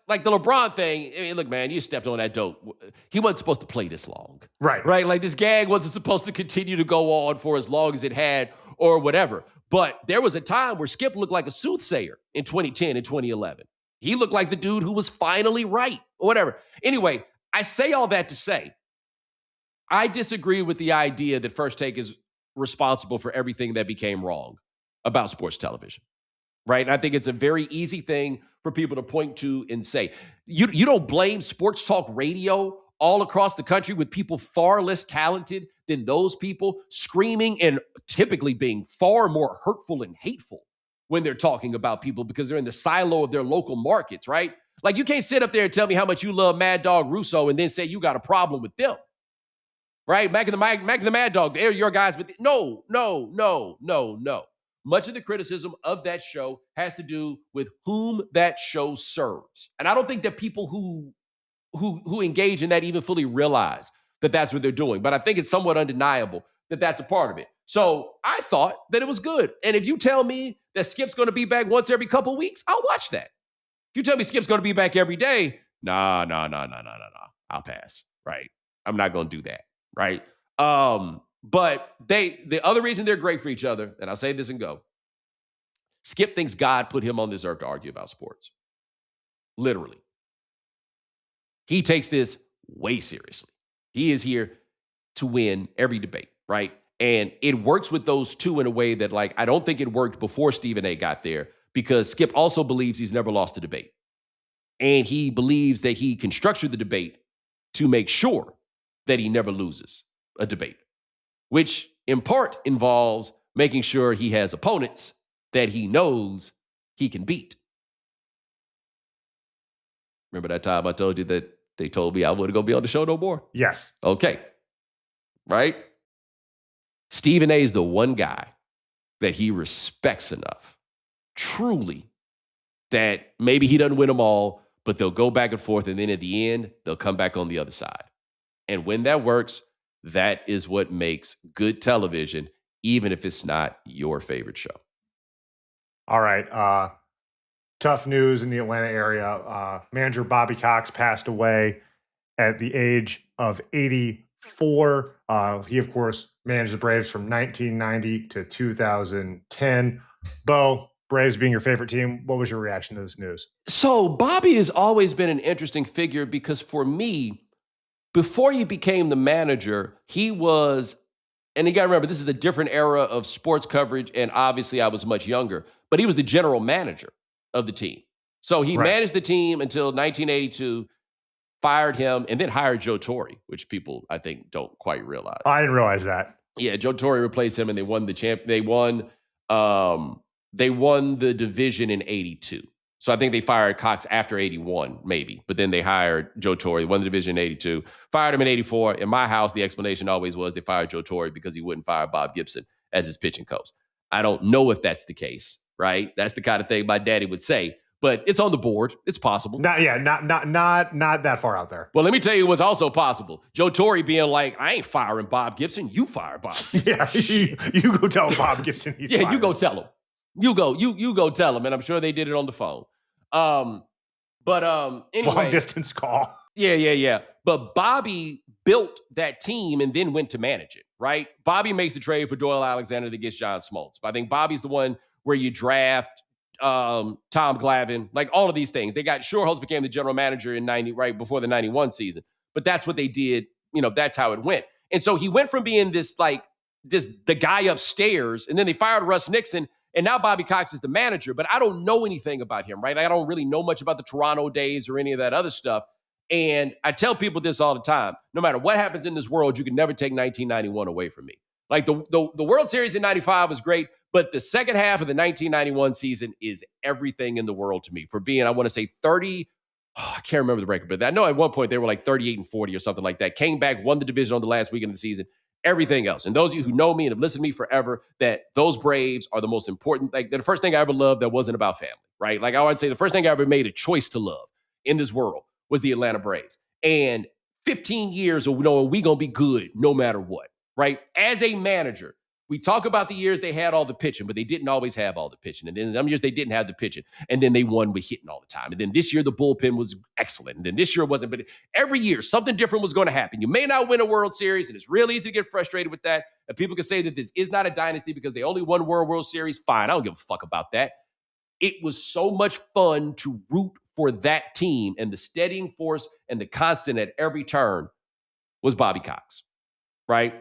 Speaker 2: Like the LeBron thing. I mean, look, man, you stepped on that dope. He wasn't supposed to play this long.
Speaker 3: Right.
Speaker 2: Like this gag wasn't supposed to continue to go on for as long as it had or whatever. But there was a time where Skip looked like a soothsayer in 2010 and 2011. He looked like the dude who was finally right or whatever. Anyway, I say all that to say, I disagree with the idea that First Take is responsible for everything that became wrong about sports television, right? And I think it's a very easy thing for people to point to and say, you don't blame sports talk radio all across the country with people far less talented than those people screaming and typically being far more hurtful and hateful when they're talking about people because they're in the silo of their local markets, right? Like you can't sit up there and tell me how much you love Mad Dog Russo and then say you got a problem with them, right? Mac and the Mad Dog, they're your guys, but no. Much of the criticism of that show has to do with whom that show serves. And I don't think that people who engage in that even fully realize that that's what they're doing. But I think it's somewhat undeniable that that's a part of it. So I thought that it was good. And if you tell me that Skip's going to be back once every couple of weeks, I'll watch that. If you tell me Skip's going to be back every day, nah. I'll pass, right? I'm not going to do that, right? But the other reason they're great for each other, and I'll say this and go, Skip thinks God put him on this earth to argue about sports. Literally. He takes this way seriously. He is here to win every debate, right? And it works with those two in a way that, like, I don't think it worked before Stephen A got there because Skip also believes he's never lost a debate. And he believes that he can structure the debate to make sure that he never loses a debate, which in part involves making sure he has opponents that he knows he can beat. Remember that time I told you that they told me I wasn't going to be on the show no more?
Speaker 3: Yes.
Speaker 2: Okay. Right? Stephen A is the one guy that he respects enough, truly, that maybe he doesn't win them all, but they'll go back and forth, and then at the end, they'll come back on the other side. And when that works, that is what makes good television, even if it's not your favorite show.
Speaker 3: All right. Tough news in the Atlanta area. Manager Bobby Cox passed away. at the age of 84. He, of course, managed the Braves from 1990 to 2010. Bo, Braves being your favorite team, what was your reaction to this news?
Speaker 2: So Bobby has always been an interesting figure because for me, before he became the manager, he was, and you got to remember, this is a different era of sports coverage, and obviously I was much younger, but he was the general manager of the team. So he managed the team until 1982, fired him, and then hired Joe Torre, which people, I think, don't quite realize.
Speaker 3: I didn't realize that.
Speaker 2: Yeah, Joe Torre replaced him, and they won the they won the division in 82. So I think they fired Cox after 81, maybe. But then they hired Joe Torre, won the division in 82, fired him in 84. In my house, the explanation always was they fired Joe Torre because he wouldn't fire Bob Gibson as his pitching coach. I don't know if that's the case, right? That's the kind of thing my daddy would say. But it's on the board. It's possible.
Speaker 3: Not that far out there.
Speaker 2: Well, let me tell you what's also possible. Joe Torre being like, I ain't firing Bob Gibson. You fire Bob Gibson.
Speaker 3: Yeah, you go tell Bob Gibson he's fired.
Speaker 2: You go tell him. You go tell him. And I'm sure they did it on the phone. Anyway.
Speaker 3: Long distance call.
Speaker 2: Yeah. But Bobby built that team and then went to manage it, right? Bobby makes the trade for Doyle Alexander that gets John Smoltz. I think Bobby's the one where you draft Tom Glavine, like all of these things. They got Shorholtz became the general manager in 90, right before the 91 season. But that's what they did. That's how it went. And so he went from being the guy upstairs, and then they fired Russ Nixon, and now Bobby Cox is the manager. But I don't know anything about him, right? I don't really know much about the Toronto days or any of that other stuff. And I tell people this all the time. No matter what happens in this world, you can never take 1991 away from me. Like the World Series in 95 was great, but the second half of the 1991 season is everything in the world to me. For being, I want to say 30, I can't remember the record, but I know at one point they were like 38-40 or something like that. Came back, won the division on the last weekend of the season, everything else. And those of you who know me and have listened to me forever, that those Braves are the most important. Like they're the first thing I ever loved that wasn't about family, right? Like I would say the first thing I ever made a choice to love in this world was the Atlanta Braves. And 15 years of knowing we going to be good no matter what. Right? As a manager, we talk about the years they had all the pitching, but they didn't always have all the pitching. And then some years they didn't have the pitching. And then they won with hitting all the time. And then this year the bullpen was excellent. And then this year it wasn't. But every year something different was going to happen. You may not win a World Series, and it's real easy to get frustrated with that. And people can say that this is not a dynasty because they only won World Series. Fine, I don't give a fuck about that. It was so much fun to root for that team, and the steadying force and the constant at every turn was Bobby Cox, right?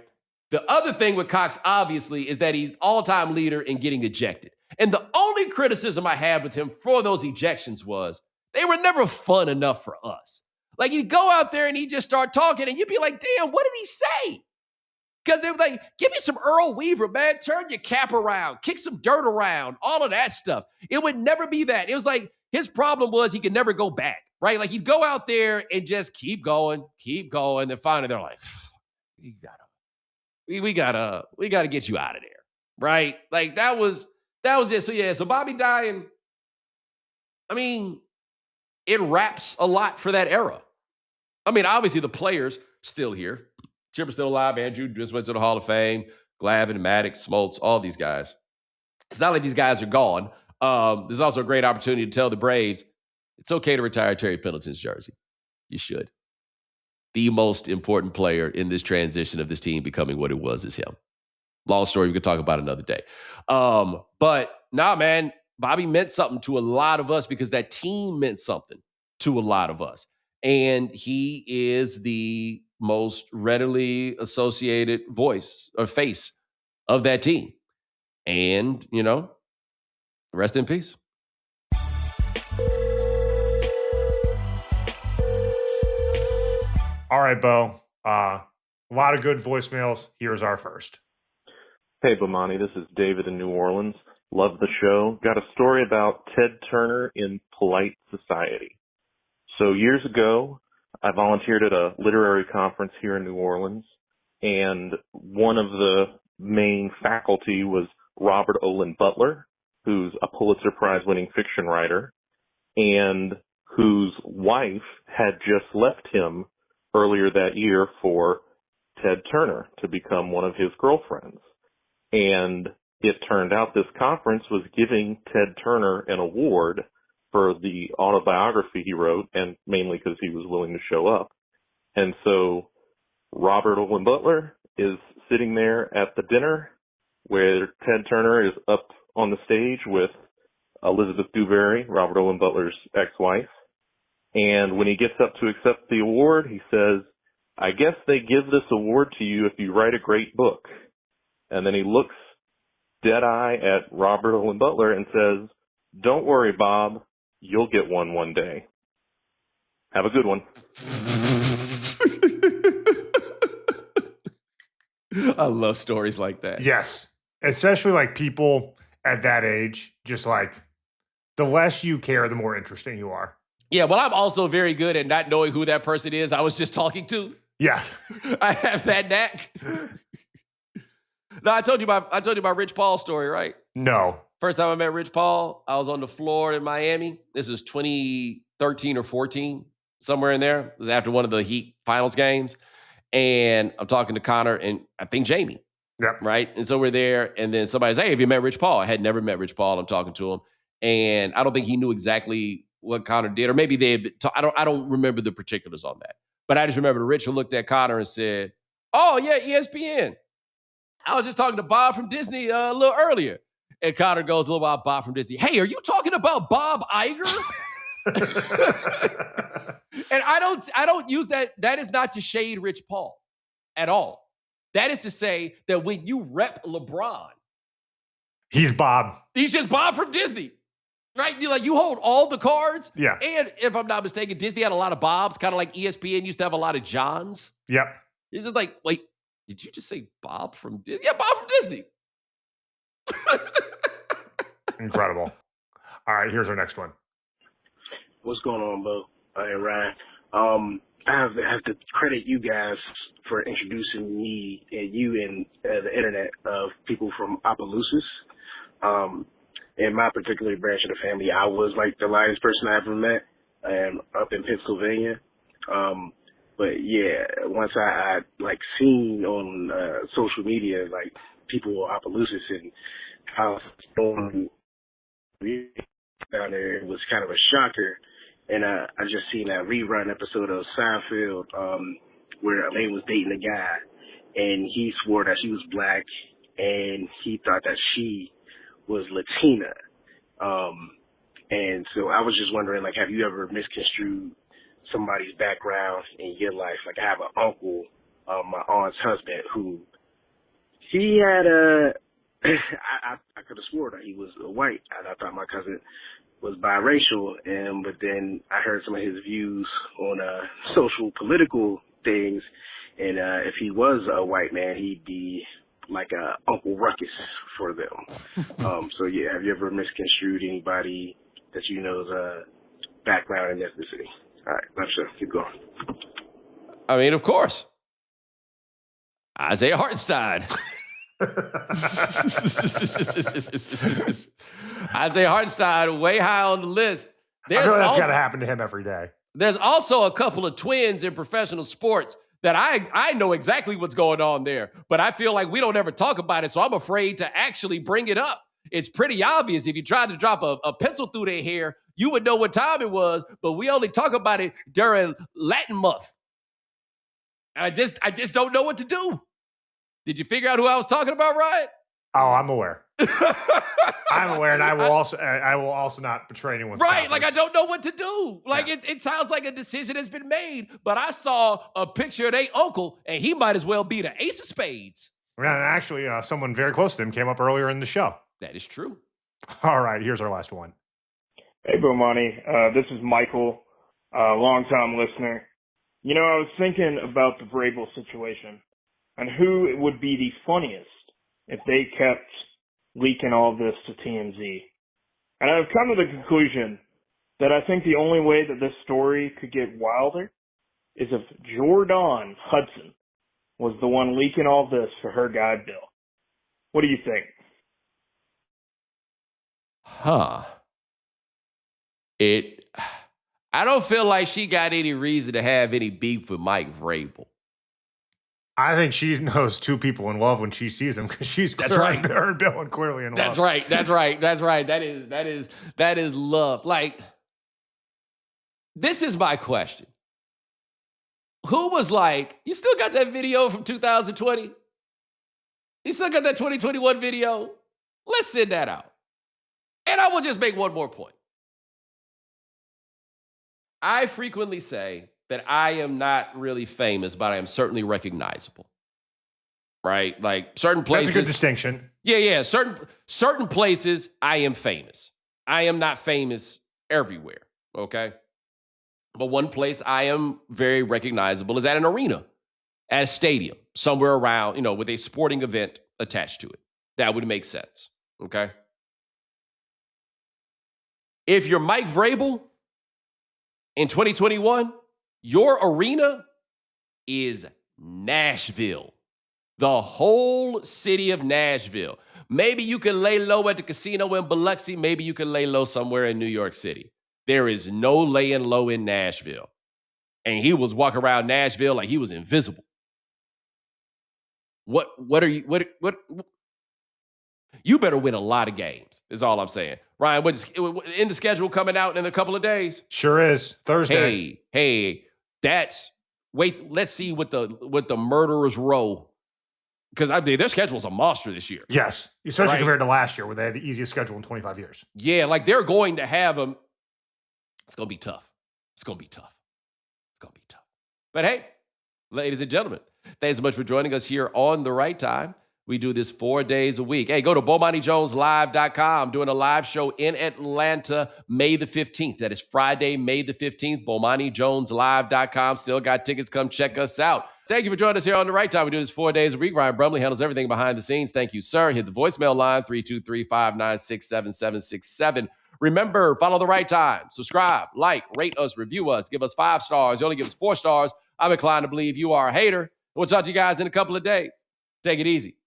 Speaker 2: The other thing with Cox, obviously, is that he's all-time leader in getting ejected. And the only criticism I had with him for those ejections was they were never fun enough for us. Like, he'd go out there and he'd just start talking, and you'd be like, damn, what did he say? Because they were like, give me some Earl Weaver, man. Turn your cap around. Kick some dirt around. All of that stuff. It would never be that. It was like his problem was he could never go back, right? Like, he'd go out there and just keep going. Then finally they're like, we gotta get you out of there, right? Like that was it. So yeah, so Bobby dying, I mean, it wraps a lot for that era. I mean, obviously the players still here. Chipper's still alive. Andrew just went to the Hall of Fame. Glavine, Maddox, Smoltz, all these guys. It's not like these guys are gone. There's also a great opportunity to tell the Braves it's okay to retire Terry Pendleton's jersey. You should. The most important player in this transition of this team becoming what it was is him. Long story, we could talk about another day. But nah, man, Bobby meant something to a lot of us because that team meant something to a lot of us. And he is the most readily associated voice or face of that team. And, rest in peace.
Speaker 3: All right, Bo. A lot of good voicemails. Here's our first.
Speaker 4: Hey, Bomani. This is David in New Orleans. Love the show. Got a story about Ted Turner in polite society. So years ago, I volunteered at a literary conference here in New Orleans, and one of the main faculty was Robert Olin Butler, who's a Pulitzer Prize-winning fiction writer, and whose wife had just left him earlier that year for Ted Turner to become one of his girlfriends. And it turned out this conference was giving Ted Turner an award for the autobiography he wrote, and mainly because he was willing to show up. And so Robert Owen Butler is sitting there at the dinner where Ted Turner is up on the stage with Elizabeth Dewberry, Robert Owen Butler's ex-wife. And when he gets up to accept the award, he says, "I guess they give this award to you if you write a great book." And then he looks dead-eye at Robert Owen Butler and says, "Don't worry, Bob, you'll get one day." Have a good one.
Speaker 2: I love stories like that.
Speaker 3: Yes. Especially like people at that age, just like the less you care, the more interesting you are.
Speaker 2: Yeah, well, I'm also very good at not knowing who that person is I was just talking to.
Speaker 3: Yeah.
Speaker 2: I have that knack. No, I told you my Rich Paul story, right?
Speaker 3: No.
Speaker 2: First time I met Rich Paul, I was on the floor in Miami. This is 2013 or 14, somewhere in there. It was after one of the Heat finals games. And I'm talking to Connor and I think Jamie.
Speaker 3: Yep.
Speaker 2: Right? And so we're there. And then somebody says, "Hey, have you met Rich Paul?" I had never met Rich Paul. I'm talking to him. And I don't think he knew exactly what Connor did. Or maybe they had been I don't remember the particulars on that. But I just remember Richard looked at Connor and said, "Oh, yeah, ESPN. I was just talking to Bob from Disney a little earlier." And Connor goes a little about Bob from Disney. "Hey, are you talking about Bob Iger?" And I don't use that. That is not to shade Rich Paul at all. That is to say that when you rep LeBron,
Speaker 3: he's Bob.
Speaker 2: He's just Bob from Disney. Right? You hold all the cards.
Speaker 3: Yeah.
Speaker 2: And if I'm not mistaken, Disney had a lot of Bobs, kind of like ESPN used to have a lot of Johns.
Speaker 3: Yep.
Speaker 2: It's just like, wait, did you just say Bob from Disney? Yeah, Bob from Disney.
Speaker 3: Incredible. All right, here's our next one.
Speaker 5: What's going on, Bo? Hey, Ryan. I have to credit you guys for introducing me and you and the internet of people from Opelousas. In my particular branch of the family, I was like the lightest person I ever met, up in Pennsylvania. But yeah, once I like seen on social media like people of Opelousas and how storm down there, it was kind of a shocker. And I just seen that rerun episode of Seinfeld where Elaine was dating a guy, and he swore that she was black, and he thought that she was Latina. And so I was just wondering, like, have you ever misconstrued somebody's background in your life? Like, I have an uncle, my aunt's husband, who he had I could have swore that he was white. I thought my cousin was biracial, but then I heard some of his views on social political things, and if he was a white man, he'd be like Uncle Ruckus for them. So yeah, have you ever misconstrued anybody that you know's background and ethnicity? All right, let's keep going.
Speaker 2: I mean, of course, Isaiah Hartenstein. Isaiah Hartenstein, way high on the list.
Speaker 3: I feel that's got to happen to him every day.
Speaker 2: There's also a couple of twins in professional sports that I know exactly what's going on there, but I feel like we don't ever talk about it, so I'm afraid to actually bring it up. It's pretty obvious. If you tried to drop a pencil through their hair, you would know what time it was, but we only talk about it during Latin month. And I just don't know what to do. Did you figure out who I was talking about, Ryan?
Speaker 3: Oh, I'm aware. I'm aware, and I will also not betray anyone's
Speaker 2: right.
Speaker 3: confidence.
Speaker 2: Like, I don't know what to do. Like, yeah. It sounds like a decision has been made, but I saw a picture of their uncle, and he might as well be the ace of spades.
Speaker 3: And actually, someone very close to him came up earlier in the show.
Speaker 2: That is true.
Speaker 3: All right, here's our last one.
Speaker 6: Hey, Bomani. This is Michael, longtime listener. You know, I was thinking about the Vrabel situation and who would be the funniest if they kept leaking all this to TMZ. And I've come to the conclusion that I think the only way that this story could get wilder is if Jordan Hudson was the one leaking all this for her guy, Bill. What do you think?
Speaker 2: I don't feel like she got any reason to have any beef with Mike Vrabel.
Speaker 3: I think she knows two people in love when she sees them because she's
Speaker 2: That's right.
Speaker 3: Her and Bill and clearly in love.
Speaker 2: That's right. That is love. Like, this is my question. who was like, you still got that video from 2020? You still got that 2021 video? Let's send that out. And I will just make one more point. I frequently say that I am not really famous, but I am certainly recognizable. Right? Like certain places.
Speaker 3: That's a good distinction.
Speaker 2: Yeah. Certain places, I am famous. I am not famous everywhere. Okay? But one place I am very recognizable is at an arena, at a stadium, somewhere around, with a sporting event attached to it. That would make sense. Okay? If you're Mike Vrabel in 2021, your arena is Nashville. The whole city of Nashville. Maybe you can lay low at the casino in Biloxi. Maybe you can lay low somewhere in New York City. There is no laying low in Nashville. And he was walking around Nashville like he was invisible. What you better win a lot of games, is all I'm saying. Ryan, in the schedule coming out in a couple of days?
Speaker 3: Sure is. Thursday.
Speaker 2: Hey, let's see what the Murderers Row, because I mean their schedule is a monster this year.
Speaker 3: Yes, especially compared to last year where they had the easiest schedule in 25 years.
Speaker 2: Yeah, like they're going to have them. It's going to be tough. But hey, ladies and gentlemen, thanks so much for joining us here on The Right Time. We do this 4 days a week. Hey, go to BomaniJonesLive.com. Doing a live show in Atlanta, May the 15th. That is Friday, May the 15th. BomaniJonesLive.com. Still got tickets. Come check us out. Thank you for joining us here on The Right Time. We do this 4 days a week. Ryan Brumley handles everything behind the scenes. Thank you, sir. Hit the voicemail line, 323-596-7767. Remember, follow The Right Time. Subscribe, like, rate us, review us, give us 5 stars. You only give us 4 stars. I'm inclined to believe you are a hater. We'll talk to you guys in a couple of days. Take it easy.